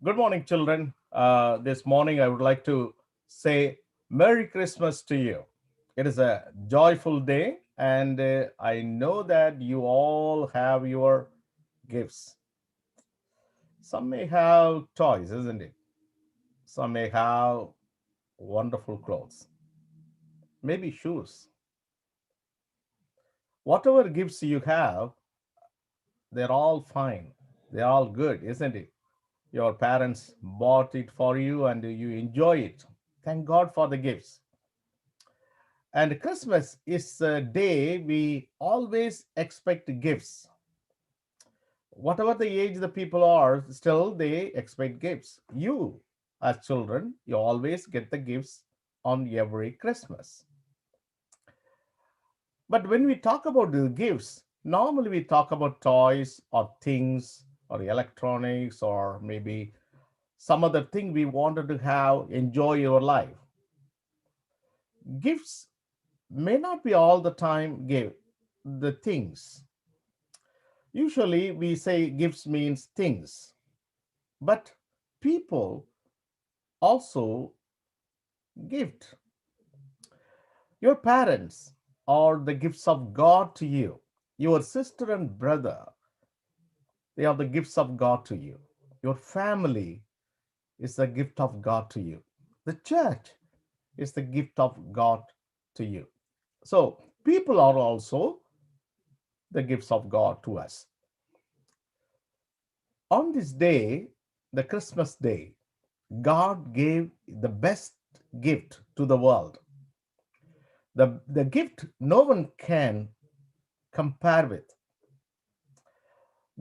Good morning, children. This morning, I would like to say Merry Christmas to you. It is a joyful day, and I know that you all have your gifts. Some may have toys, isn't it? Some may have wonderful clothes, maybe shoes. Whatever gifts you have, they're all fine. They're all good, isn't it? Your parents bought it for you and you enjoy it. Thank God for the gifts. And Christmas is a day we always expect gifts. Whatever the age the people are, still they expect gifts. You, as children, you always get the gifts on every Christmas. But when we talk about the gifts, normally we talk about toys or things or electronics or maybe some other thing we wanted to have, enjoy your life. Gifts may not be all the time give the things. Usually we say gifts means things, but people also gift. Your parents are the gifts of God to you. Your sister and brother, they are the gifts of God to you. Your family is the gift of God to you. The church is the gift of God to you. So people are also the gifts of God to us. On this day, the Christmas day, God gave the best gift to the world. The gift no one can compare with.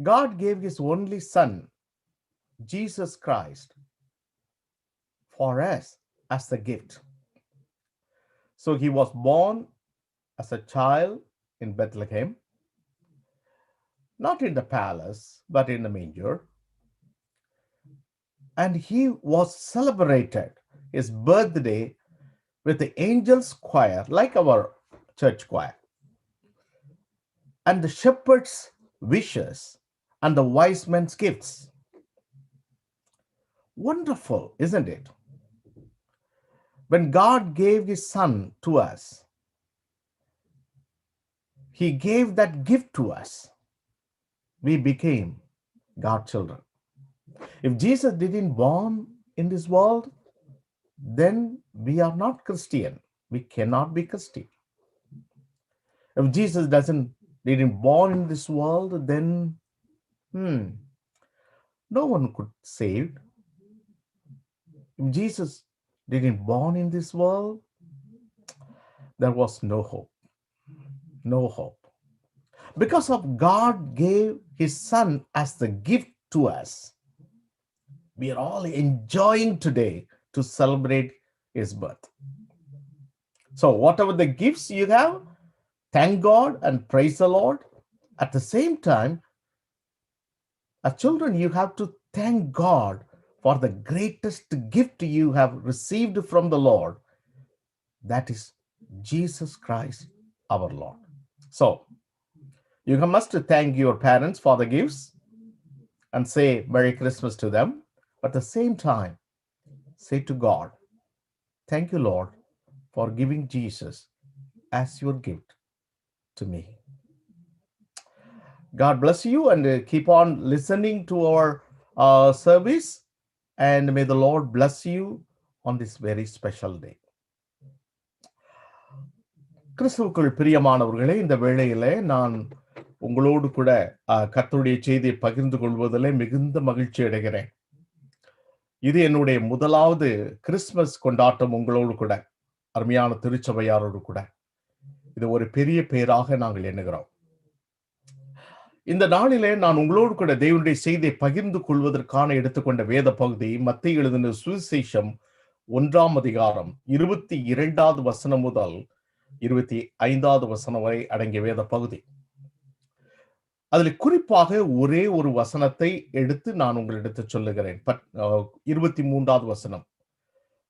God gave his only Son, Jesus Christ, for us as the gift. So he was born as a child in Bethlehem, not in the palace, but in the manger. And he was celebrated his birthday with the angels' choir, like our church choir, and the shepherd's wishes and the wise men's gifts. Wonderful, isn't it? When God gave his Son to us, he gave that gift to us. We became God's children. If Jesus didn't born in this world, then we are not Christian. We cannot be Christian. If Jesus doesn't didn't born in this world, then no one could save. If Jesus didn't born in this world, there was no hope. No hope. Because of God gave his Son as the gift to us, we are all enjoying today to celebrate his birth. So whatever the gifts you have, thank God and praise the Lord. At the same time, as children, you have to thank God for the greatest gift you have received from the Lord. That is Jesus Christ, our Lord. So you must thank your parents for the gifts and say Merry Christmas to them. But at the same time, say to God, thank you, Lord, for giving Jesus as your gift to me. God bless you and keep on listening to our service. And may the Lord bless you on this very special day. கிறிஸ்துவுக்குள் பிரியமானவர்களே, இந்த வேளையிலே நான் உங்களோடு கூட கர்த்தருடைய செய்தியை பகிர்ந்து கொள்வதிலே மிகுந்த மகிழ்ச்சி அடைகிறேன். இது என்னுடைய முதலாவது கிறிஸ்துமஸ் கொண்டாட்டம் உங்களோடு கூட, அருமையான திருச்சபையாரோடு கூட. இது ஒரு பெரிய பேராக நாங்கள் எண்ணுகிறோம். இந்த நாளிலே நான் உங்களோடு கூட தேவனுடைய செய்தியை பகிர்ந்து கொள்வதற்கான எடுத்துக்கொண்ட வேத பகுதி மத்தேயு எழுதின சுவிசேஷம் 1ஆம் அதிகாரம் 22வது வசனம் முதல் 25வது வசனம் வரை அடங்கிய வேத பகுதி. அதில் குறிப்பாக ஒரே ஒரு வசனத்தை எடுத்து நான் உங்களிடத்து சொல்லுகிறேன். 23வது வசனம்.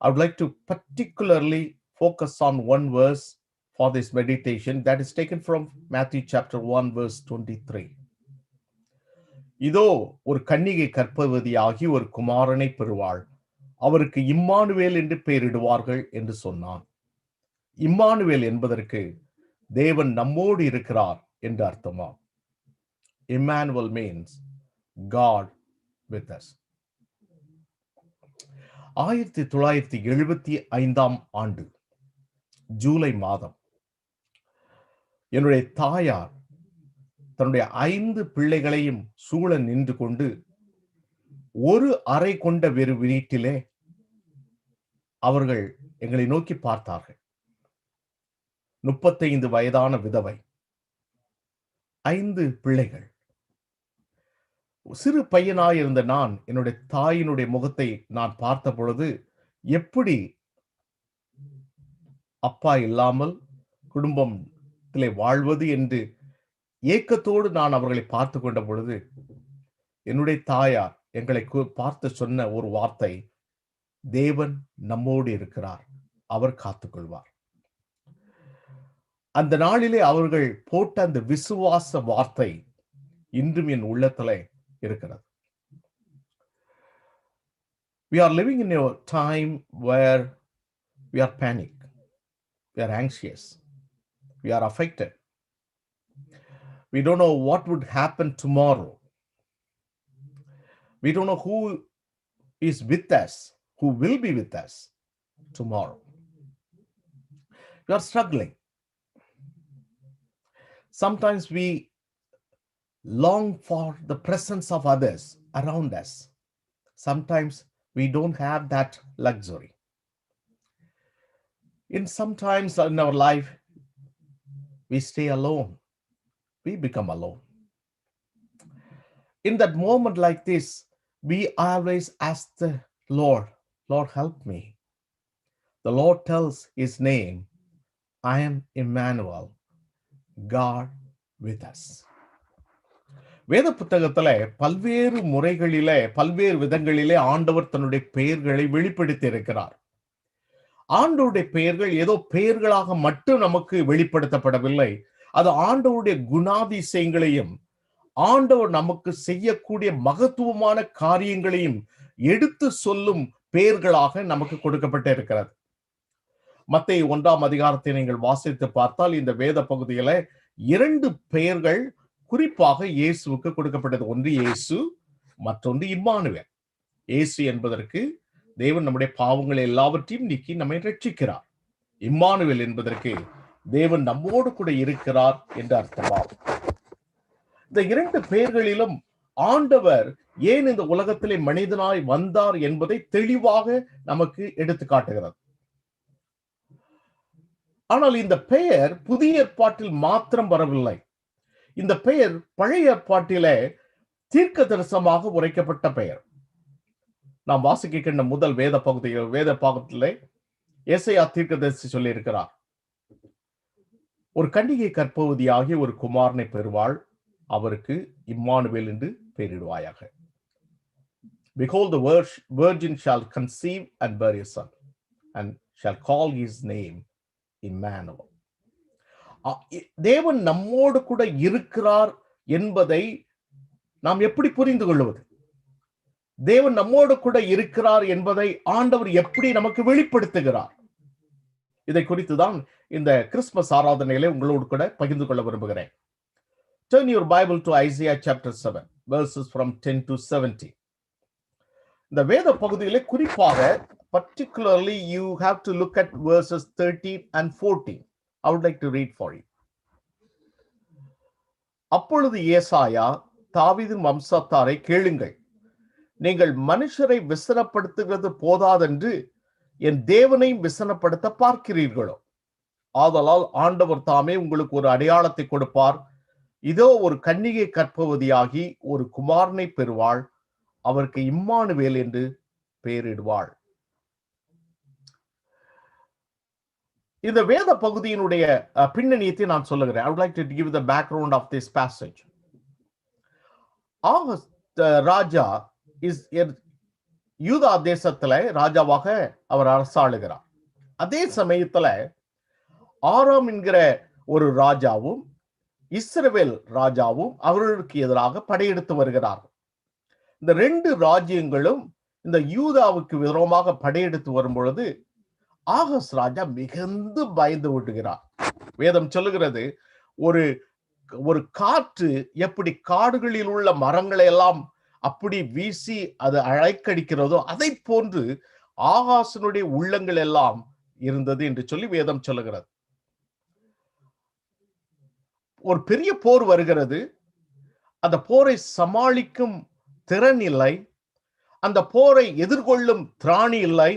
I would like to particularly focus on one verse for this meditation that is taken from Matthew chapter 1 verse 23. இதோ ஒரு கன்னிகை கர்ப்பவதியாகி ஒரு குமாரனை பெறுவாள், அவருக்கு இம்மானுவேல் என்று பெயரிடுவார்கள் என்று சொன்னான். இம்மானுவேல் என்பதற்கு தேவன் நம்மோடு இருக்கிறார் என்று அர்த்தமா. Emmanuel means God with us. 1975 ஆண்டு ஜூலை மாதம் என்னுடைய தாயார் தன்னுடைய 5 பிள்ளைகளையும் சூழ நின்று கொண்டு ஒரு அறை கொண்ட வெறு வீட்டிலே அவர்கள் எங்களை நோக்கி பார்த்தார்கள். 35 வயதான விதவை, 5 பிள்ளைகள். சிறு பையனாயிருந்த நான் என்னுடைய தாயினுடைய முகத்தை நான் பார்த்த பொழுது, எப்படி அப்பா இல்லாமல் குடும்பத்திலே வாழ்வது என்று ஏக்கத்தோடு நான் அவர்களை பார்த்து கொண்ட பொழுது, என்னுடைய தாயார் எங்களை பார்த்து சொன்ன ஒரு வார்த்தை, தேவன் நம்மோடு இருக்கிறார், அவர் காத்துக்கொள்வார். அந்த நாளிலே அவர்கள் போட்ட அந்த விசுவாச வார்த்தை இன்றும் என் உள்ளத்திலே இருக்கிறது. We are living in a time where we are panic, we are anxious, we are affected. We don't know what would happen tomorrow. We don't know who is with us, who will be with us tomorrow. We are struggling. Sometimes we long for the presence of others around us. Sometimes we don't have that luxury. Sometimes in our life, we stay alone. We become alone. In that moment like this, we always ask the Lord, Lord, help me. The Lord tells his name, I am Emmanuel, God with us. வேத புத்தகத்துல பல்வேறு முறைகளிலே பல்வேறு விதங்களிலே ஆண்டவர் தன்னுடைய பெயர்களை வெளிப்படுத்தி இருக்கிறார். ஆண்டவருடைய பெயர்கள் ஏதோ பெயர்களாக மட்டும் நமக்கு வெளிப்படுத்தப்படவில்லை. அது ஆண்டவருடைய குணாதிசயங்களையும் ஆண்டவர் நமக்கு செய்யக்கூடிய மகத்துவமான காரியங்களையும் எடுத்து சொல்லும் பெயர்களாக நமக்கு கொடுக்கப்பட்டு இருக்கிறது. மத்தேயு 1ஆம் அதிகாரத்தை நீங்கள் வாசித்து பார்த்தால் இந்த வேத பகுதியில 2 பெயர்கள் குறிப்பாக இயேசுவுக்கு கொடுக்கப்பட்டது. ஒன்று இயேசு, மற்றொன்று இம்மானுவேல். இயேசு என்பதற்கு தேவன் நம்முடைய பாவங்களை எல்லாவற்றையும் நீக்கி நம்மை ரட்சிக்கிறார். இம்மானுவேல் என்பதற்கு தேவன் நம்மோடு கூட இருக்கிறார் என்று அர்த்தமாகும். இந்த 2 பெயர்களிலும் ஆண்டவர் ஏன் இந்த உலகத்திலே மனிதனாய் வந்தார் என்பதை தெளிவாக நமக்கு எடுத்து காட்டுகிறது. ஆனால் இந்த பெயர் புதிய ஏற்பாட்டில் மாத்திரம் வரவில்லை. இந்த பெயர் பழைய ஏற்பாட்டிலே தீர்க்க தரிசனமாக உரைக்கப்பட்ட பெயர். நாம் வாசிக்கின்ற முதல் வேத பாகத்திலே ஏசாயா தீர்க்கதரிசி சொல்லி இருக்கிறார், ஒரு கன்னிகை கர்ப்பவதியாகி ஒரு குமாரனை பெறுவாள், அவருக்கு இம்மானுவேல் என்று பெயரிடுவாயாக. Behold, the virgin shall conceive and bear a son, and shall call his name Emmanuel. தேவன் நம்மோடு கூட இருக்கிறார் என்பதை நாம் எப்படி புரிந்து கொள்வது? தேவன் நம்மோடு கூட இருக்கிறார் என்பதை ஆண்டவர் எப்படி நமக்கு வெளிப்படுத்துகிறார்? இதை குறித்துதான் இந்த கிறிஸ்துமஸ் ஆராதனையிலே உங்களோடு கூட பகிர்ந்து கொள்ள விரும்புகிறேன். Turn your Bible to Isaiah chapter 7, verses from 10 to 17. இந்த வேத பகுதியிலே குறிப்பாக particularly you have to look at verses 13 and 14. I would like to read for you. அப்பொழுது ஏசாயா, தாவீதின் வம்சத்தாரை கேளுங்கள், நீங்கள் மனுஷரை விசனப்படுத்துகிறது போதாதென்று என் தேவனை விசனப்படுத்த பார்க்கிறீர்களோ? ஆதலால் ஆண்டவர் தாமே உங்களுக்கு ஒரு அடையாளத்தை கொடுப்பார். இதோ ஒரு கன்னிகை கர்ப்பவதியாகி ஒரு குமாரனை பெறுவாள், அவருக்கு இம்மானுவேல் என்று பெயரிடுவாள். இந்த வேத பகுதியினுடைய பின்னணியத்தை நான் சொல்லுகிறேன். I would like to give the background of this passage. ராஜா யூதா தேசத்துல ராஜாவாக அவர் அரசாளுகிறார். அதே சமயத்துல ஆராம் என்கிற ஒரு ராஜாவும் இஸ்ரவேல் ராஜாவும் அவர்களுக்கு எதிராக படையெடுத்து வருகிறார். இந்த 2 ராஜ்யங்களும் இந்த யூதாவுக்கு விரோதமாக படையெடுத்து வரும் பொழுது ஆகாஸ் ராஜா மிகுந்து பயந்து விடுகிறார். வேதம் சொல்லுகிறது, ஒரு ஒரு காற்று எப்படி காடுகளில் உள்ள மரங்களை எல்லாம் அப்படி வீசி அது அழைக்கடிக்கிறதோ அதை போன்று ஆகாசனுடைய உள்ளங்கள் எல்லாம் இருந்தது என்று சொல்லி வேதம் சொல்லுகிறது. ஒரு பெரிய போர் வருகிறது. அந்த போரை சமாளிக்கும் திறன் இல்லை, அந்த போரை எதிர்கொள்ளும் திராணி இல்லை,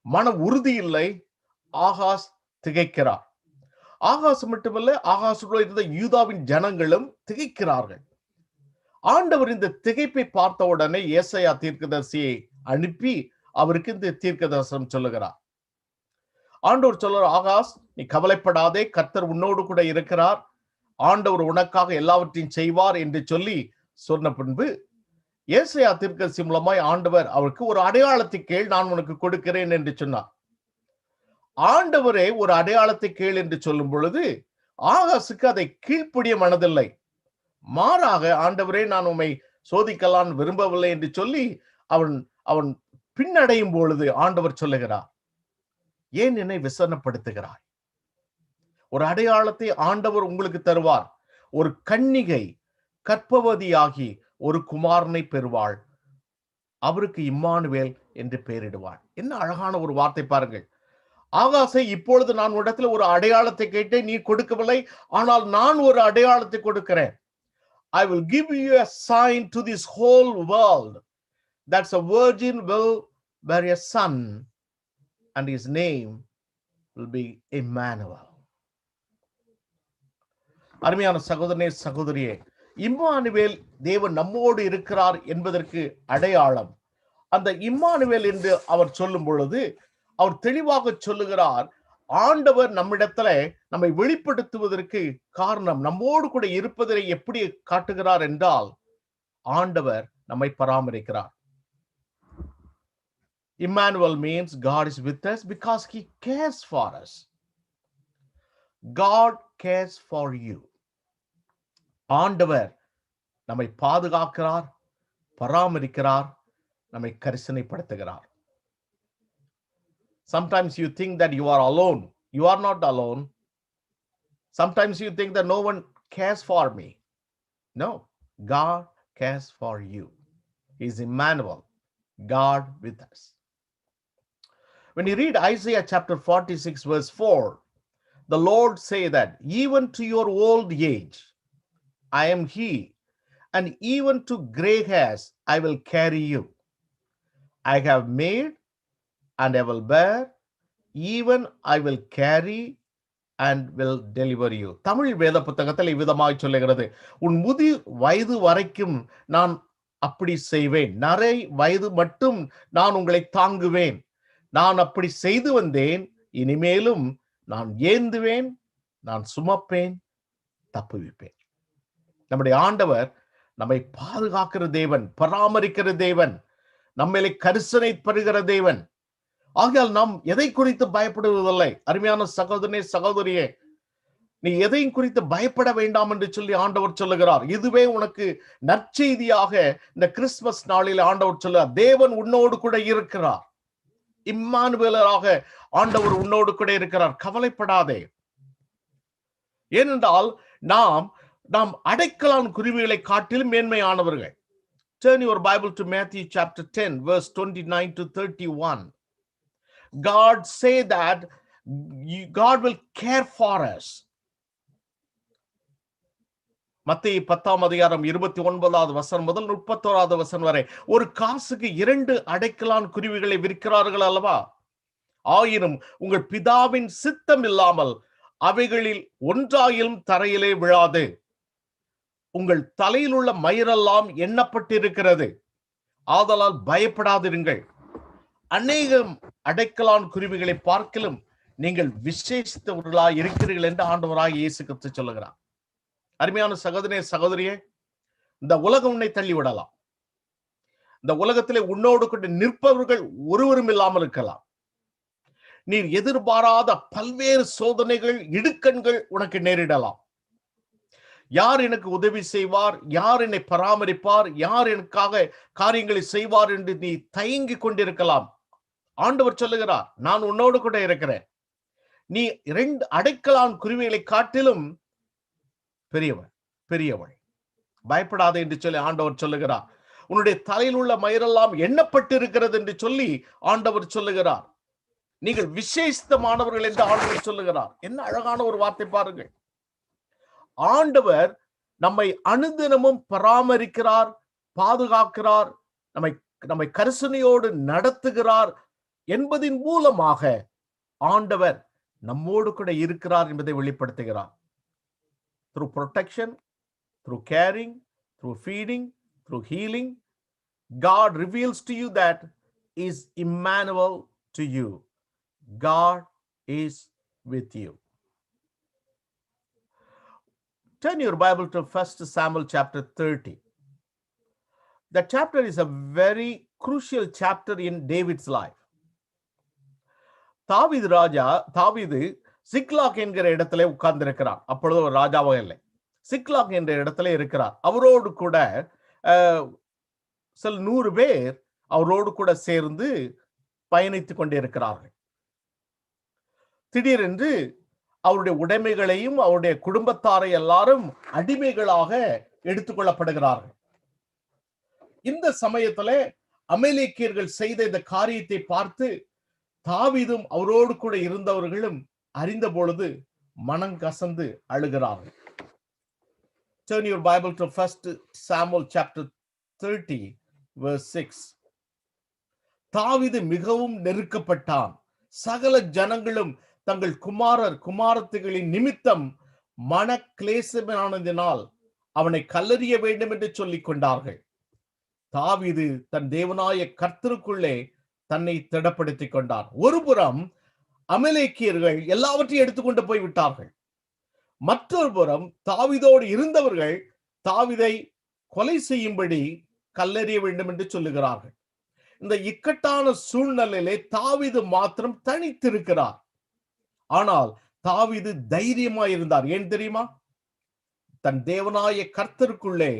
மன உறுதி இல்லை. ஆகாஸ் திகைக்கிறார். ஆகாஸ் மட்டுமல்ல, ஆகாசுடன் இருந்த யூதாவின் ஜனங்களும் திகைக்கிறார்கள். ஆண்டவர் இந்த திகைப்பை பார்த்த உடனே ஏசாயா தீர்க்கதரிசியை அனுப்பி அவருக்கு இந்த தீர்க்க தரிசனம் சொல்லுகிறார். ஆண்டவர் சொல்றார், ஆகாஸ் நீ கவலைப்படாதே, கர்த்தர் உன்னோடு கூட இருக்கிறார், ஆண்டவர் உனக்காக எல்லாவற்றையும் செய்வார் என்று சொல்லி சொன்ன பின்பு ஏசாயா தீர்க்கதரிசி மூலமாய் ஆண்டவர் அவருக்கு ஒரு அடையாளத்தை கேள், நான் உனக்கு கொடுக்கிறேன் என்று சொன்னார். ஆண்டவரே ஒரு அடையாளத்தை கேள் என்று சொல்லும் பொழுது ஆகாசுக்கு அதை கீழ்ப்படிய மனதில்லை. மாறாக, ஆண்டவரே நான் உம்மை சோதிக்கலாம் விரும்பவில்லை என்று சொல்லி அவன் பின்னடையும் பொழுது ஆண்டவர் சொல்லுகிறார், ஏன் என்னை விசனப்படுத்துகிறாய்? ஒரு அடையாளத்தை ஆண்டவர் உங்களுக்கு தருவார். ஒரு கன்னிகை கர்ப்பவதியாகி ஒரு குமாரனை பெறுவாள், அவருக்கு இம்மானுவேல் என்று பெயரிடுவாள். என்ன அழகான ஒரு வார்த்தை பாருங்கள். ஆகாசை, இப்பொழுது நான் இடத்துல ஒரு அடையாளத்தை கேட்டேன், நீ கொடுக்கவில்லை, ஆனால் நான் ஒரு அடையாளத்தை கொடுக்கிறேன். I will give you a sign to this whole world. That's a virgin will bear a son and his name will be Emmanuel. அருமையான சகோதரனே சகோதரியே, இம்மானுவேல் தேவன் நம்மோடு இருக்கிறார் என்பதற்கு அடையாளம். அந்த இம்மானுவேல் என்று அவர் சொல்லும் பொழுது அவர் தெளிவாக சொல்லுகிறார், ஆண்டவர் நம்மிடத்துல நம்மை வெளிப்படுத்துவதற்கு காரணம், நம்மோடு கூட இருப்பதை எப்படி காட்டுகிறார் என்றால், ஆண்டவர் நம்மை பராமரிக்கிறார். Emmanuel means God is with us because he cares for us. God cares for you. ஆண்டவர் நம்மை பாதுகாக்கிறார், பராமரிக்கிறார், நம்மை கரிசனைப்படுத்துகிறார். Sometimes you think that you are alone. You are not alone. Sometimes you think that no one cares for me. No, God cares for you. He is Emmanuel, God with us. When you read Isaiah chapter 46 verse 4, the Lord say that even to your old age, I am He, and even to gray hairs, I will carry you. I have made and I will bear, even I will carry and will deliver you. Tamil வேத புத்தகத்தில் இவ்விதமாய் சொல்லுகிறது, உன் முதி வயது வரைக்கும் நான் அப்படி செய்வேன், நரை வயது மட்டும் நான் உங்களை தாங்குவேன், நான் அப்படி செய்து வந்தேன், இனிமேலும் நான் ஏந்துவேன், நான் சுமப்பேன், தப்புவிப்பேன். நம்முடைய ஆண்டவர் நம்மை பாதுகாக்கிற தேவன், பராமரிக்கிற தேவன், நம்மளை கரிசனை பெறுகிற தேவன். ஆகையால் நாம் எதை குறித்து பயப்படுவதில்லை. அருமையான சகோதரனே சகோதரியே, நீ எதையும் குறித்து பயப்பட வேண்டாம் என்று சொல்லி ஆண்டவர் சொல்லுகிறார். இதுவே உனக்கு நற்செய்தியாக இந்த கிறிஸ்துமஸ் நாளில் ஆண்டவர் சொல்லுகிறார், தேவன் உன்னோடு கூட இருக்கிறார், இம்மானுவேலராக ஆண்டவர் உன்னோடு கூட இருக்கிறார், கவலைப்படாதே. ஏனென்றால் நாம் அடைக்கலான் குருவிகளை காட்டிலும் மேன்மையானவர்கள். Turn your Bible to Matthew chapter 10 verse 29 to 31. God say that God will care for us. மத்தேயு 10ஆம் அதிகாரம் 29வது வசனம் முதல் 31வது வசனம் வரை, ஒரு காசுக்கு 2 அடைக்கலான் குருவிகளை விற்கிறார்கள் அல்லவா? ஆயினும் உங்கள் பிதாவின் சித்தம் இல்லாமல் அவைகளில் ஒன்றாயிலும் தரையிலே விழாது. உங்கள் தலையில் உள்ள மயிரெல்லாம் எண்ணப்பட்டிருக்கிறது, ஆதலால் பயப்படாதிருங்கள். அநேகம் அடைக்கலான் குருவிகளை பார்க்கலும் நீங்கள் விசேஷித்தவர்களாய் இருக்கிறீர்கள் என்று ஆண்டவராக இயேசு கிறிஸ்து சொல்லுகிறார். அருமையான சகோதரனே சகோதரியே, இந்த உலகம் உன்னை தள்ளிவிடலாம், இந்த உலகத்திலே உன்னோடு கொண்டு நிற்பவர்கள் ஒருவரும் இல்லாமல் இருக்கலாம். நீர் எதிர்பாராத பல்வேறு சோதனைகள், இடுக்கண்கள் உனக்கு நேரிடலாம். யார் எனக்கு உதவி செய்வார், யார் என்னை பராமரிப்பார், யார் எனக்காக காரியங்களை செய்வார் என்று நீ தயங்கி கொண்டிருக்கலாம். ஆண்டவர் சொல்லுகிறார், நான் உன்னோடு கூட இருக்கிறேன். நீ 2 அடைக்கலான் குருவிகளை காட்டிலும் பெரியவன், பெரியவள். பயப்படாதே என்று சொல்லி ஆண்டவர் சொல்லுகிறார். உன்னுடைய தலையில் உள்ள மயிரெல்லாம் எண்ணப்பட்டு இருக்கிறது என்று சொல்லி ஆண்டவர் சொல்லுகிறார். நீங்கள் விசேஷமானவர்கள் என்று ஆண்டவர் சொல்லுகிறார். என்ன அழகான ஒரு வார்த்தை பாருங்கள். ஆண்டவர் நம்மை அனுதினமும் பராமரிக்கிறார், பாதுகாக்கிறார், நம்மை கரிசனையோடு நடத்துகிறார் என்பதின் மூலமாக ஆண்டவர் நம்மோடு கூட இருக்கிறார் என்பதை வெளிப்படுத்துகிறார். Through protection, through caring, through feeding, through healing, God reveals to you that is Emmanuel to you. God is with you. Turn your Bible to 1 Samuel chapter 30. That chapter is a very crucial chapter in David's life. தாவீது சிக்லாக் என்கிற இடத்துல உட்கார்ந்திருக்கிறார். அப்பொழுது ஒரு ராஜாவாக இல்லை, சிக்லாக் என்ற இடத்துல இருக்கிறார். அவரோடு கூட சில 100 பேர் அவரோடு கூட சேர்ந்து பயணித்துக் கொண்டிருக்கிறார்கள். திடீரென்று அவருடைய உடைமைகளையும் அவருடைய குடும்பத்தாரை எல்லாரும் அடிமைகளாக எடுத்துக்கொள்ளப்படுகிறார்கள். இந்த சமயத்துல அமலேக்கியர்கள் செய்த இந்த காரியத்தை பார்த்து தாவீதும் அவரோடு கூட இருந்தவர்களும் அறிந்த பொழுது மனம் கசந்து அழுகிறார்கள். Turn your Bible to 1 Samuel chapter 30 verse 6. தாவீது மிகவும் நெருக்கப்பட்டான். சகல ஜனங்களும் தங்கள் குமாரத்திகளின் நிமித்தம் மன கிளேசமானதினால் அவனை கல்லறிய வேண்டும் என்று சொல்லிக் கொண்டார்கள். தாவீது தன் தேவனாய கர்த்தருக்குள்ளே தன்னை திடப்படுத்திக் கொண்டார். ஒருபுறம் அமலேக்கியர்கள் எல்லாவற்றையும் எடுத்துக்கொண்டு போய் விட்டார்கள். மற்றொரு புறம் தாவீதோடு இருந்தவர்கள் தாவீதை கொலை செய்யும்படி கல்லெறிய வேண்டும் என்று சொல்லுகிறார்கள். இந்த இக்கட்டான சூழ்நிலையிலே தாவீது மாத்திரம் தனித்திருக்கிறார். ஆனால் தாவீது தைரியமாய் இருந்தார். ஏன் தெரியுமா? தன் தேவனாய கர்த்தருக்குள்ளே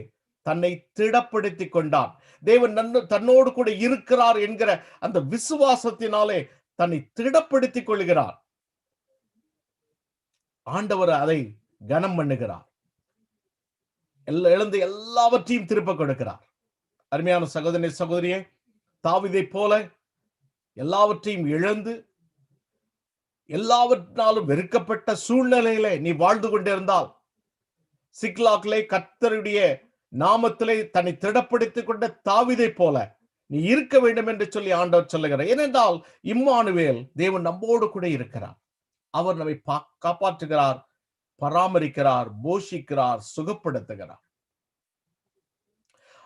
தன்னை திடப்படுத்திக் கொண்டார். தேவன் தன்னோடு கூட இருக்கிறார் என்கிற அந்த விசுவாசத்தினாலே தன்னை திடப்படுத்திக் கொள்கிறார். ஆண்டவர் அதை கனம் பண்ணுகிறார். எழுந்து எல்லாவற்றையும் திருப்ப கொடுக்கிறார். அருமையான சகோதரனே, சகோதரியே, தாவீதை போல எல்லாவற்றையும் இழந்து எல்லாவற்றாலும் வெறுக்கப்பட்ட சூழ்நிலையிலே நீ வாழ்ந்து கொண்டிருந்தால், சிக்லாக்லே கர்த்தருடைய நாமத்திலே தன்னை திடப்படுத்திக் கொண்ட தாவீதை போல நீ இருக்க வேண்டும் என்று சொல்லி ஆண்டவர் சொல்லுகிறார். ஏனென்றால் இம்மானுவேல், தேவன் நம்மோடு கூட இருக்கிறார். அவர் நம்மை காப்பாற்றுகிறார், பராமரிக்கிறார், போஷிக்கிறார், சுகப்படுத்துகிறார்.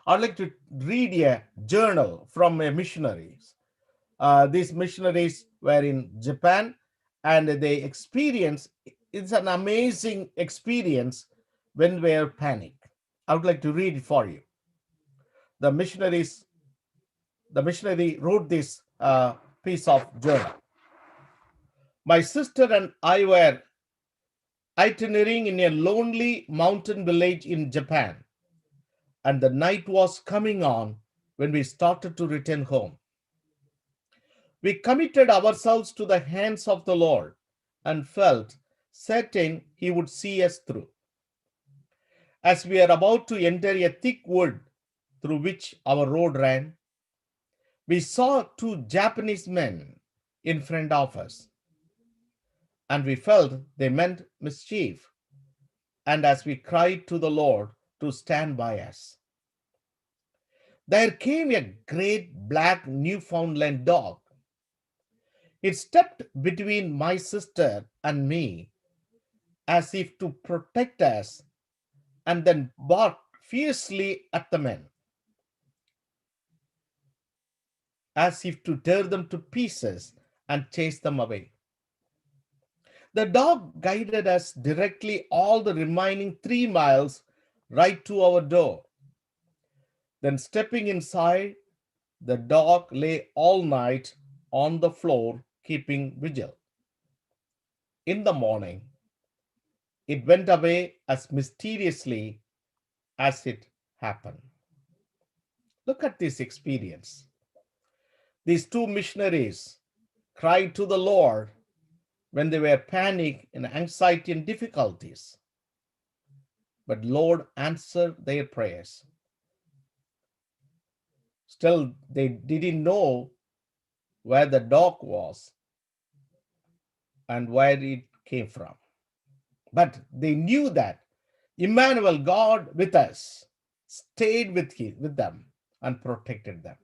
I'd like to read a journal from a missionaries. These missionaries were in Japan and they experienced, it's an amazing experience when we are panic. I would like to read it for you. The missionary wrote this piece of journal. My sister and I were itinerating in a lonely mountain village in Japan, and the night was coming on when we started to return home. We committed ourselves to the hands of the Lord and felt certain He would see us through. As we are about to enter a thick wood through which our road ran, we saw 2 Japanese men in front of us, and we felt they meant mischief, and as we cried to the Lord to stand by us, there came a great black Newfoundland dog. It stepped between my sister and me as if to protect us, and then barked fiercely at the men, as if to tear them to pieces and chase them away. The dog guided us directly all the remaining 3 miles right to our door. Then stepping inside, the dog lay all night on the floor, keeping vigil. In the morning, it went away as mysteriously as it happened. Look at this experience. These two missionaries cried to the Lord when they were panic and anxiety and difficulties. But Lord answered their prayers. Still, they didn't know where the dog was and where it came from. But they knew that Emmanuel, God with us, stayed with them and protected them.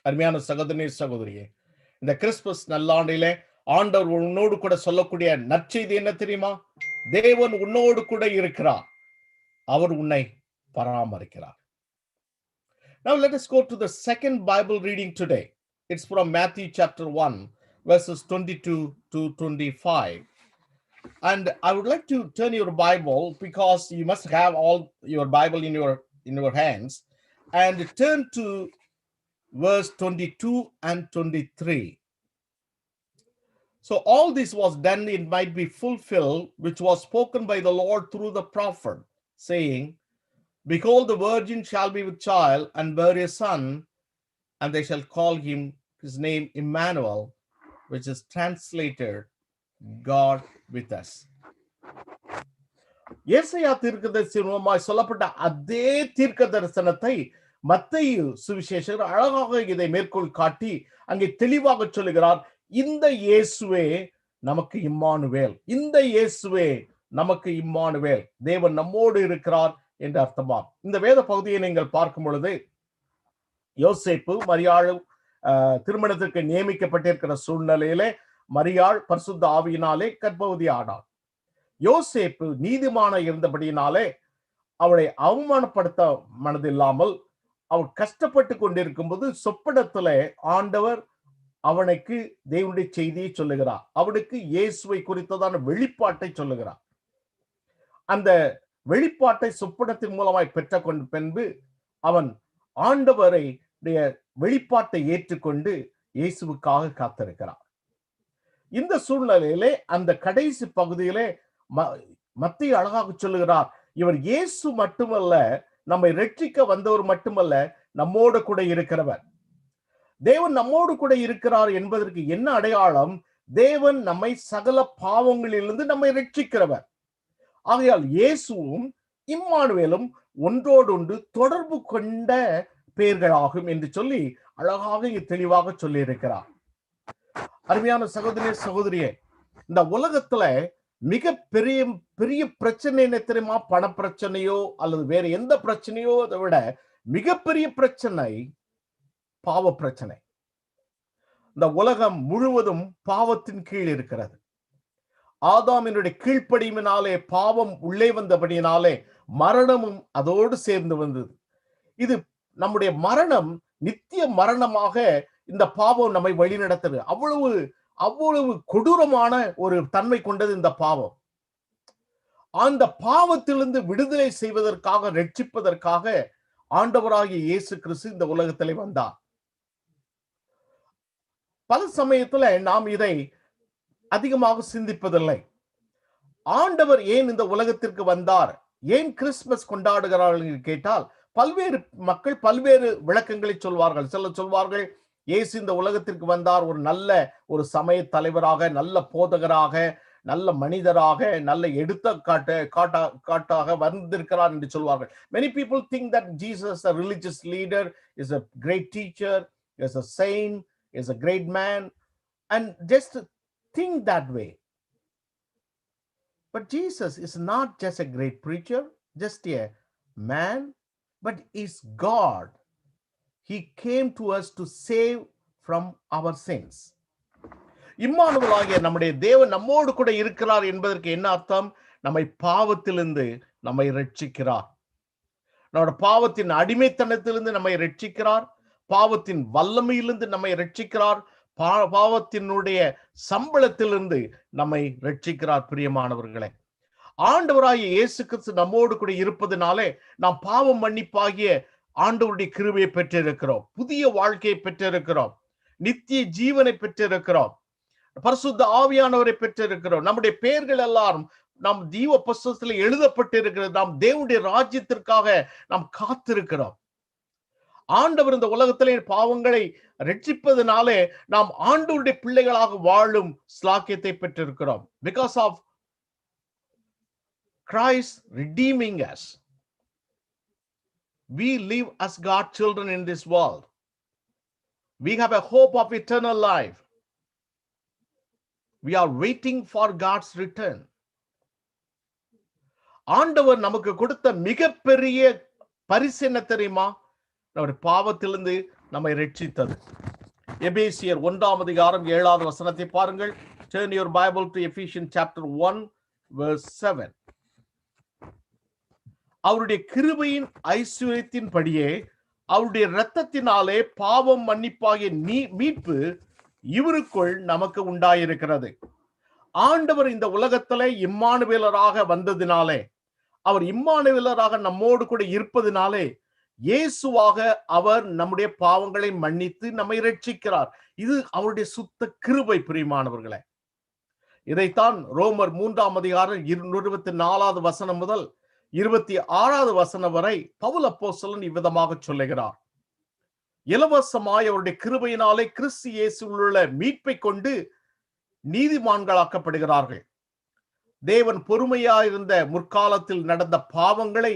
அருமையான சகோதரனே சகோதரியே, இந்த Christmas நல்லாண்டிலே ஆண்டவர் உன்னோடு கூட சொல்லக்கூடிய நற்செய்தி என்ன தெரியுமா? தேவன் உன்னோடு கூட இருக்கிறார். அவர் உன்னை பராமரிக்கிறார். Now let us go to the second Bible reading today. It's from Matthew chapter 1, verses 22 to 25. And I would like to turn your Bible, because you must have all your Bible in your hands, and turn to verse 22 and 23. So all this was done, it might be fulfilled, which was spoken by the Lord through the prophet, saying, Behold, the virgin shall be with child and bear a son, and they shall call his name Emmanuel, which is translated God with us. ஏசாயா தீர்க்கதரிசியின் மூலமாய் சொல்லப்பட்ட அதே தீர்க்க தரிசனத்தை மத்தேயு சுவிசேஷகர் அழகாக இதை மேற்கோள் காட்டி அங்கே தெளிவாக சொல்லுகிறார். இந்த இயேசுவே நமக்கு இம்மானுவேல், இந்த இயேசுவே நமக்கு இம்மானுவேல், தேவன் நம்மோடு இருக்கிறார் என்று அர்த்தமா. இந்த வேத பகுதியை நீங்கள் பார்க்கும் பொழுது யோசேப்பு மரியாள் திருமணத்திற்கு நியமிக்கப்பட்டிருக்கிற சூழ்நிலையிலே மரியாள் பரிசுத்த ஆவியினாலே கர்ப்பவதி ஆனார். யோசேப்பு நீதிமான இருந்தபடியினாலே அவளை அவமானப்படுத்த மனதில்லாமல் அவள் கஷ்டப்பட்டு கொண்டிருக்கும் போது சொப்பனத்திலே ஆண்டவர் அவனுக்கு தேவனுடைய செய்தியை சொல்லுகிறார். அவனுக்கு இயேசுவை குறித்ததான வெளிப்பாட்டை சொல்லுகிறார். அந்த வெளிப்பாட்டை சொப்பனத்தின் மூலமாய் பெற்ற கொண்ட பின்பு அவன் ஆண்டவரை வெளிப்பாட்டை ஏற்றுக்கொண்டு இயேசுவுக்காக காத்திருக்கிறார். இந்த சூழ்நிலையிலே அந்த கடைசி பகுதியிலே மத்தேயு அழகாக சொல்லுகிறார், இவர் இயேசு மட்டுமல்ல, நம்மை ரட்சிக்க வந்தவர் மட்டுமல்ல, நம்மோடு கூட இருக்கிறவர். தேவன் நம்மோடு கூட இருக்கிறார் என்பதற்கு என்ன அடையாளம்? தேவன் நம்மை சகல பாவங்களிலிருந்து நம்மை ரட்சிக்கிறவர். ஆகையால் இயேசுவும் இம்மானுவேலும் ஒன்றோடொன்று தொடர்பு கொண்ட பெயர்களாகும் என்று சொல்லி அழகாக தெளிவாக சொல்லி இருக்கிறார். அருமையான சகோதரிய சகோதரியே, இந்த உலகத்துல மிக பெரிய பெரிய பிரச்சனை என்ன தெரியுமா? பண பிரச்சனையோ அல்லது வேற எந்த பிரச்சனையோ அதை விட மிகப்பெரிய பிரச்சனை பாவ பிரச்சனை. இந்த உலகம் முழுவதும் பாவத்தின் கீழ் இருக்கிறது. ஆதாமினுடைய கீழ்ப்படியினாலே பாவம் உள்ளே வந்தபடியினாலே மரணமும் அதோடு சேர்ந்து வந்தது. இது நம்முடைய மரணம் நித்திய மரணமாக இந்த பாவம் நம்மை வழிநடத்துது. அவ்வளவு அவ்வளவு கொடூரமான ஒரு தன்மை கொண்டது இந்த பாவம். அந்த பாவத்திலிருந்து விடுதலை செய்வதற்காக, ரட்சிப்பதற்காக ஆண்டவராகிய இயேசு கிறிஸ்து இந்த உலகத்திலே வந்தார். பல சமயத்துல நாம் இதை அதிகமாக சிந்திப்பதில்லை. ஆண்டவர் ஏன் இந்த உலகத்திற்கு வந்தார், ஏன் கிறிஸ்துமஸ் கொண்டாடுகிறார்கள் கேட்டால் பல்வேறு மக்கள் பல்வேறு விளக்கங்களை சொல்வார்கள். சிலர் சொல்வார்கள், இயேசு இந்த உலகத்திற்கு வந்தார் ஒரு நல்ல ஒரு சமய தலைவராக, நல்ல போதகராக, நல்ல மனிதராக, நல்ல எடுத்துக்காட்டாக வந்திருக்கிறார் என்று சொல்வார்கள். Many people think that Jesus, a religious leader, is a great teacher, is a saint, is a great man, and just think that way. But Jesus is not just a great preacher, just a man, but is God. He came to us to save from our sins. இம்மானுவேலாகிய நம்முடைய தேவன் நம்மோடு கூட இருக்கிறார் என்பதற்கு என்ன அர்த்தம்? நம்மை பாவத்திலிருந்து நம்மை ரட்சிக்கிறார். நம்முடைய பாவத்தின் அடிமைத்தனத்திலிருந்து நம்மை ரட்சிக்கிறார். பாவத்தின் வல்லமையிலிருந்து நம்மை ரட்சிக்கிறார். பாவத்தினுடைய சம்பளத்திலிருந்து நம்மை ரட்சிக்கிறார். பிரியமானவர்களே, ஆண்டவராகிய இயேசு கிறிஸ்து நம்மோடு கூட இருப்பதனாலே நாம் பாவம் மன்னிப்பாகிய ஆண்டவருடைய கிருபையை பெற்றிருக்கிறோம், புதிய வாழ்க்கையை பெற்றிருக்கிறோம், நித்திய ஜீவனை பெற்றிருக்கிறோம், பரிசுத்த ஆவியானவரை பெற்றிருக்கிறோம். நம்முடைய பெயர்கள் எல்லாரும் நாம் ஜீவ புஸ்தகத்தில் எழுதப்பட்டிருக்கிறது. நாம் தேவனுடைய ராஜ்யத்திற்காக நாம் காத்திருக்கிறோம். ஆண்டவர் இந்த உலகத்திலே பாவங்களை ரட்சிப்பதனாலே நாம் ஆண்டவருடைய பிள்ளைகளாக வாழும் ஸ்லாக்கியத்தை பெற்றிருக்கிறோம். Because of Christ redeeming us, we live as God's children in this world. We have a hope of eternal life. We are waiting for God's return. ஆண்டவர் நமக்கு கொடுத்த மிகப்பெரிய பரிசு என்ன தெரியுமா? நம்முடைய பாவத்திலிருந்து நம்மை ரட்சித்தது. எபேசியர் 1:7 பாருங்கள். Turn your Bible to Ephesians chapter 1 verse 7. அவருடைய கிருபையின் ஐஸ்வரியத்தின் படியே அவருடைய இரத்தத்தினாலே பாவம் மன்னிப்பாகிய மீட்பு இவருக்குள் நமக்கு உண்டாயிருக்கிறது. ஆண்டவர் இந்த உலகத்திலே இம்மானுவேலராக வந்ததினாலே, அவர் இம்மானுவேலராக நம்மோடு கூட இருப்பதினாலே, இயேசுவாக அவர் நம்முடைய பாவங்களை மன்னித்து நம்மை ரட்சிக்கிறார். இது அவருடைய சுத்த கிருபை. பிரியமானவர்களே, இதைத்தான் ரோமர் 3:24 முதல் 26 வரை பவுல் அப்போஸ்தலன் இவ்விதமாக சொல்லுகிறார். இலவசமாய் அவருடைய கிருபையினாலே கிறிஸ்து இயேசுவில் உள்ள மீட்பை கொண்டு நீதிமான்களாக்கப்படுகிறார்கள். தேவன் பொறுமையாயிருந்த முற்காலத்தில் நடந்த பாவங்களை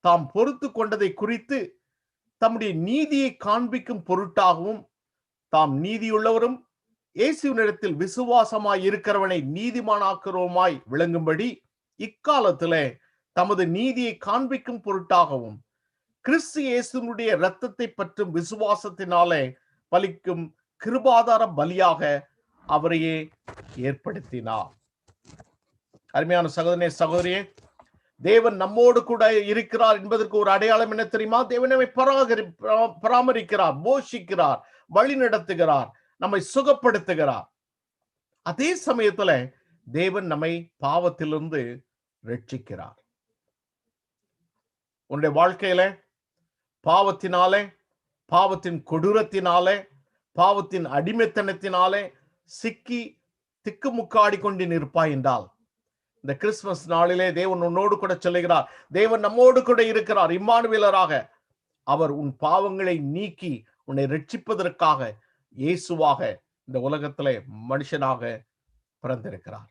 தாம் பொறுத்து கொண்டதை குறித்து தம்முடைய நீதியை காண்பிக்கும் பொருட்டாகவும், தாம் நீதியுள்ளவரும் இயேசுவினிடத்தில் விசுவாசமாய் இருக்கிறவனை நீதிமானாக்குறவுமாய் விளங்கும்படி இக்காலத்திலே தமது நீதியை காண்பிக்கும் பொருட்டாகவும் கிறிஸ்து இயேசுவினுடைய இரத்தத்தை பற்றும் விசுவாசத்தினாலே பலிக்கும் கிருபாதார பலியாக அவரையே ஏற்படுத்தினார். அருமையான சகோதரனே, சகோதரியே, தேவன் நம்மோடு கூட இருக்கிறார் என்பதற்கு ஒரு அடையாளம் என்ன தெரியுமா? தேவன் நம்மை பராமரிக்கிறார், போஷிக்கிறார், வழி நடத்துகிறார், நம்மை சுகப்படுத்துகிறார். அதே சமயத்துல தேவன் நம்மை பாவத்திலிருந்து ரட்சிக்கிறார். உன்னுடைய வாழ்க்கையில பாவத்தினாலே, பாவத்தின் கொடூரத்தினாலே, பாவத்தின் அடிமைத்தனத்தினாலே சிக்கி திக்குமுக்காடி கொண்டு நிற்பாய் என்றால், இந்த கிறிஸ்துமஸ் நாளிலே தேவன் உன்னோடு கூட சொல்லுகிறார், தேவன் நம்மோடு கூட இருக்கிறார். இம்மானுவேலராக அவர் உன் பாவங்களை நீக்கி உன்னை ரட்சிப்பதற்காக இயேசுவாக இந்த உலகத்திலே மனுஷனாக பிறந்திருக்கிறார்.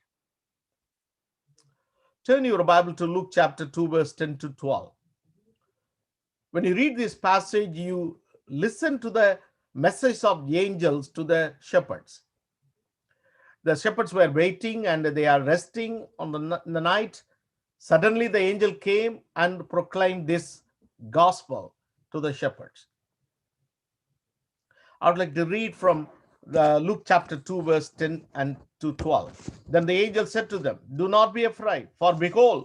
Turn your Bible to Luke chapter 2 verse 10 to 12. When you read this passage, you listen to the message of the angels to the shepherds. The shepherds were waiting and they are resting on the night. Suddenly the angel came and proclaimed this gospel to the shepherds. I would like to read from the Luke chapter 2 verse 10 and to 12. Then the angel said to them, "Do not be afraid, for behold,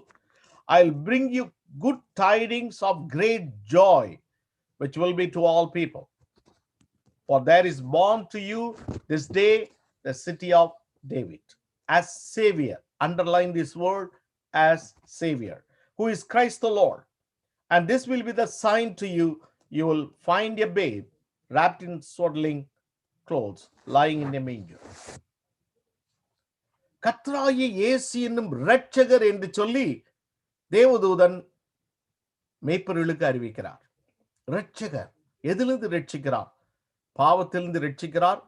I'll bring you good tidings of great joy, which will be to all people. For there is born to you this day the city of David as Savior." Underline this word, as Savior, who is Christ the Lord. "And this will be the sign to you. You will find a babe wrapped in swaddling clothes, lying in a manger." கர்த்தராகிய இயேசு என்னும் இரட்சகர் என்று சொல்லி தேவதூதன் மேய்ப்பர்களுக்கு அறிவிக்கிறார். இரட்சகர் எதிலிருந்து ரட்சிக்கிறார்? பாவத்திலிருந்து ரட்சிக்கிறார்,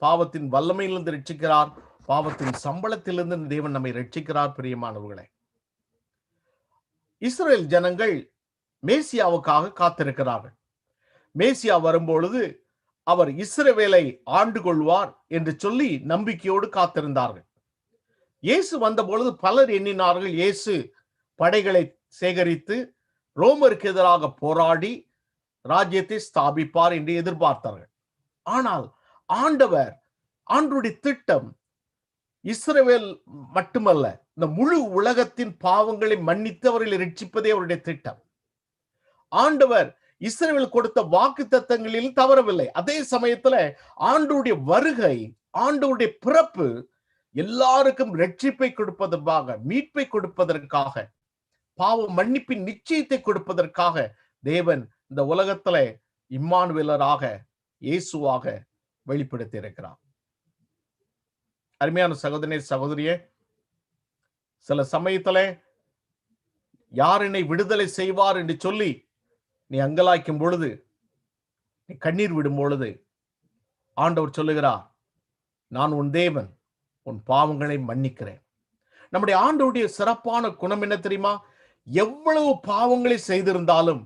பாவத்தின் வல்லமையிலிருந்து ரட்சிக்கிறார், பாவத்தின் சம்பளத்திலிருந்து தேவன் நம்மை ரட்சிக்கிறார். பிரியமானவர்களே, இஸ்ரேல் ஜனங்கள் மேசியாவுக்காக காத்திருக்கிறார்கள். மேசியா வரும்பொழுது அவர் இஸ்ரவேலை ஆண்டு கொள்வார் என்று சொல்லி நம்பிக்கையோடு காத்திருந்தார்கள். இயேசு வந்த பொழுது பலர் எண்ணினார்கள், இயேசு படைகளை சேகரித்து ரோமருக்கு எதிராக போராடி ராஜ்யத்தை ஸ்தாபிப்பார் என்று எதிர்பார்த்தார்கள். ஆனால் ஆண்டவருடைய திட்டம் இஸ்ரவேல் மட்டுமல்ல, இந்த முழு உலகத்தின் பாவங்களை மன்னித்து அவர்களை ரட்சிப்பதே அவருடைய திட்டம். ஆண்டவர் இஸ்ரவேல் கொடுத்த வாக்கு தத்தங்களில் தவறவில்லை. அதே சமயத்துல ஆண்டவருடைய வருகை, ஆண்டவருடைய பிறப்பு எல்லாருக்கும் ரட்சிப்பை கொடுப்பதற்காக, மீட்பை கொடுப்பதற்காக, பாவ மன்னிப்பின் நிச்சயத்தை கொடுப்பதற்காக தேவன் இந்த உலகத்துல இம்மானுவேலராக இயேசுவாக வெளிப்படுத்தி இருக்கிறார். அருமையான சகோதரனே, சகோதரியே, சில சமயத்துல யார் என்னை விடுதலை செய்வார் என்று சொல்லி நீ அங்கலாய்க்கும் பொழுது, நீ கண்ணீர் விடும் பொழுது ஆண்டவர் சொல்லுகிறார், நான் உன் தேவன், உன் பாவங்களை மன்னிக்கிறேன். நம்முடைய ஆண்டவருடைய சிறப்பான குணம் என்ன தெரியுமா? எவ்வளவு பாவங்களை செய்திருந்தாலும்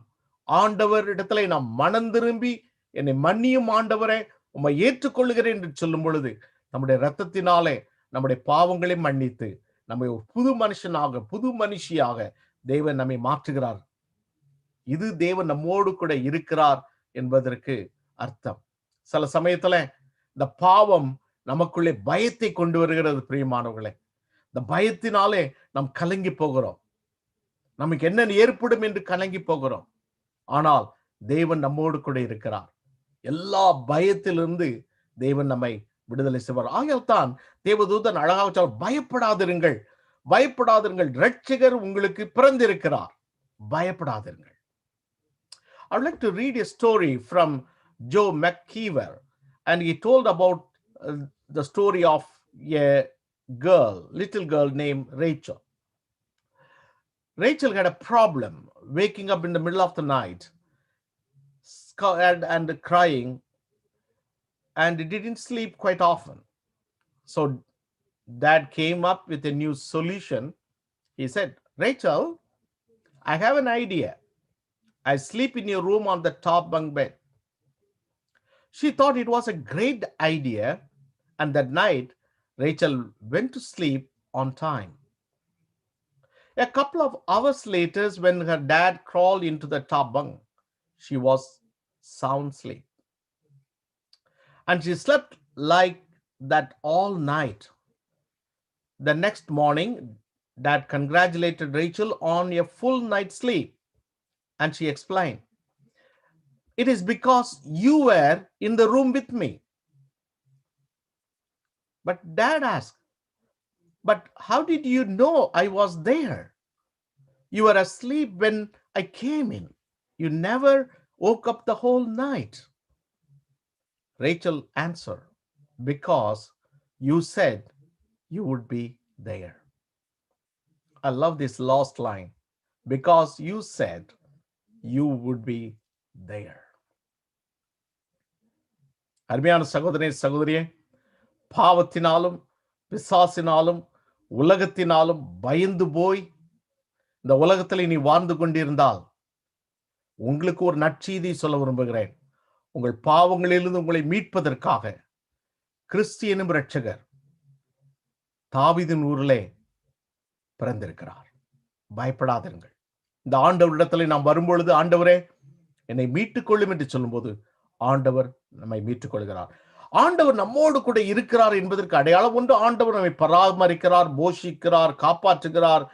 ஆண்டவர் இடத்துல நாம் மனம் திரும்பி என்னை மன்னியும் ஆண்டவரே, உம்மை ஏற்றுக்கொள்ளுகிறேன் என்று சொல்லும் பொழுது நம்முடைய இரத்தத்தினாலே நம்முடைய பாவங்களை மன்னித்து நம்மை ஒரு புது மனுஷனாக, புது மனுஷியாக தேவன் நம்மை மாற்றுகிறார். இது தேவன் நம்மோடு கூட இருக்கிறார் என்பதற்கு அர்த்தம். சில சமயத்துல இந்த பாவம் நமக்குள்ளே பயத்தை கொண்டு வருகிறது. பிரியமானவர்களே, இந்த பயத்தினாலே நாம் கலங்கி போகிறோம். நமக்கு என்ன ஏற்படும் என்று கலங்கி போகிறோம். ஆனால் தேவன் நம்மோடு கூட இருக்கிறார். எல்லா பயத்திலிருந்து தேவன் நம்மை விடுதலை செய்வார். ஆகையால் தான் தேவதூதன் அழகாக சொன்னார், பயப்படாதிருங்கள், பயப்படாதிருங்கள், இரட்சகர் உங்களுக்கு பிறந்திருக்கிறார், பயப்படாதிருங்கள். I would like to read a story from Joe McKeever, and he told about the story of a little girl named Rachel. Rachel had a problem waking up in the middle of the night and crying, and didn't sleep quite often. So dad came up with a new solution. He said, Rachel, I have an idea. I sleep in your room on the top bunk bed. She thought it was a great idea, and that night Rachel went to sleep on time. A couple of hours later, when her dad crawled into the top bunk, she was sound asleep. And she slept like that all night. The next morning, Dad congratulated Rachel on a full night's sleep. And she explained, it is because you were in the room with me. But Dad asked, but how did you know I was there? You were asleep when I came in. You never woke up the whole night. Rachel answered, because you said you would be there. I love this last line. Because you said you would be there. அருமையான சகோதரனே, சகோதரியே, பாவத்தினாலும் பிசாசினாலும் உலகத்தினாலும் பயந்து போய் இந்த உலகத்தில் நீ வாழ்ந்து கொண்டிருந்தால் உங்களுக்கு ஒரு நற்செய்தி சொல்ல விரும்புகிறேன். உங்கள் பாவங்களிலிருந்து உங்களை மீட்பதற்காக கிறிஸ்து எனும் இரட்சகர் தாவீதின் ஊரிலே பிறந்திருக்கிறார். பயப்படாதீர்கள். இந்த ஆண்டவரிடத்தில் நாம் வரும்பொழுது, ஆண்டவரே என்னை மீட்டுக் கொள்ளும் என்று சொல்லும்போது ஆண்டவர் நம்மை மீட்டுக் கொள்கிறார். ஆண்டவர் நம்மோடு கூட இருக்கிறார் என்பதற்கு அடையாளம் ஒன்று, ஆண்டவர் நம்மை பராமரிக்கிறார், போஷிக்கிறார், காப்பாற்றுகிறார்,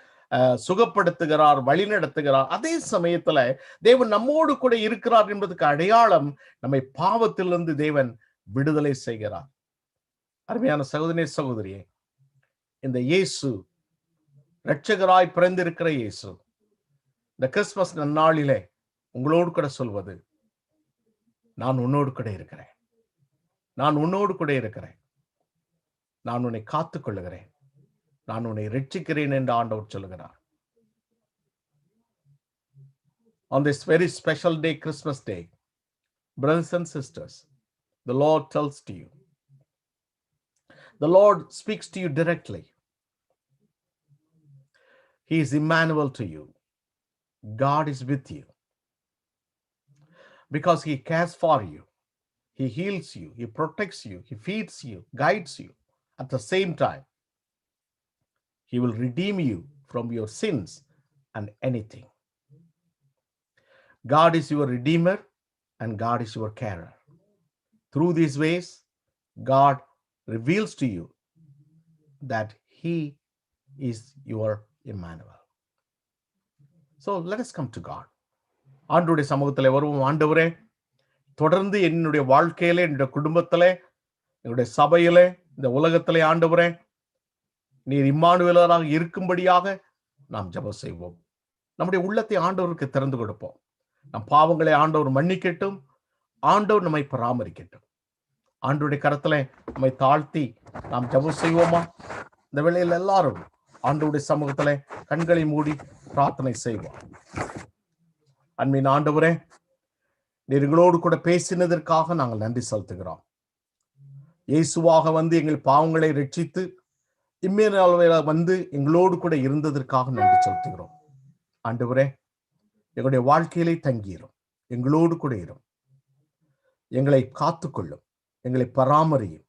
சுகப்படுத்துகிறார், வழி நடத்துகிறார். அதே சமயத்துல தேவன் நம்மோடு கூட இருக்கிறார் என்பதற்கு அடையாளம் நம்மை பாவத்திலிருந்து தேவன் விடுதலை செய்கிறார். அருமையான சகோதரனே, சகோதரியே, இந்த இயேசு இரட்சகராய் பிறந்திருக்கிற இயேசு இந்த கிறிஸ்துமஸ் நன்னாளிலே உங்களோடு கூட சொல்வது, நான் உன்னோடு கூட இருக்கிறேன், நான் உன்னோடு கூட இருக்கிறேன், நான் உன்னை காத்துக் கொள்ளுகிறேன், நான் உன்னை ரட்சிக்கிறேன் என்று ஆண்டவர் சொல்லுகிறார். On this very special day, Christmas Day, brothers and sisters, the Lord tells to you, the Lord speaks to you directly. He is Emmanuel to you. God is with you. Because he cares for you. He heals you. He protects you. He feeds you, guides you. At the same time, he will redeem you from your sins and anything. God is your redeemer and God is your carer. Through these ways, God reveals to you that he is your Emmanuel. So let us come to God. ஆண்டவருடைய சமூகத்தில் வருவோம். ஆண்டவரே, தொடர்ந்து என்னுடைய வாழ்க்கையிலே, என்னுடைய குடும்பத்திலே, என்னுடைய சபையிலே, இந்த உலகத்திலே ஆண்டவரே நீர் இம்மானுவேலராக இருக்கும்படியாக நாம் ஜெபம் செய்வோம். நம்முடைய உள்ளத்தை ஆண்டவருக்கு திறந்து கொடுப்போம். நம் பாவங்களை ஆண்டவர் மன்னிக்கட்டும், ஆண்டவர் நம்மை பராமரிக்கட்டும். ஆண்டவருடைய கரத்திலே நம்மை தாழ்த்தி நாம் ஜெபம் செய்வோமா? இந்த வேளையில் எல்லாரும் ஆண்டவருடைய சமூகத்துல கண்களை மூடி பிரார்த்தனை செய்வோம். அன்பின் ஆண்டவரே, நீர் எங்களோடு கூட பேசினதற்காக நாங்கள் நன்றி செலுத்துகிறோம். இயேசுவாக வந்து எங்கள் பாவங்களை ரட்சித்து இம்மையில வந்து எங்களோடு கூட இருந்ததற்காக நன்றி செலுத்துகிறோம். ஆண்டவரே, எங்களுடைய வாழ்க்கையிலே தங்கிரும், எங்களோடு கூட இரும், எங்களை காத்துக்கொள்ளும், எங்களை பராமரியும்,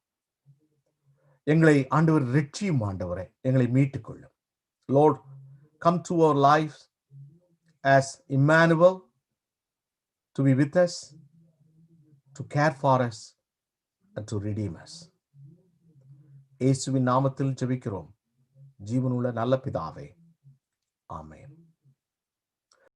எங்களை ஆண்டவர் ரட்சியும். ஆண்டவரே, எங்களை மீட்டுக் கொள்ளும். Lord, come to our lives as Emmanuel, to be with us, to care for us, and to redeem us. இயேசுவின் நாமத்தில் ஜெபிக்கிறோம் ஜீவனுள்ள நல்ல பிதாவே, ஆமென்.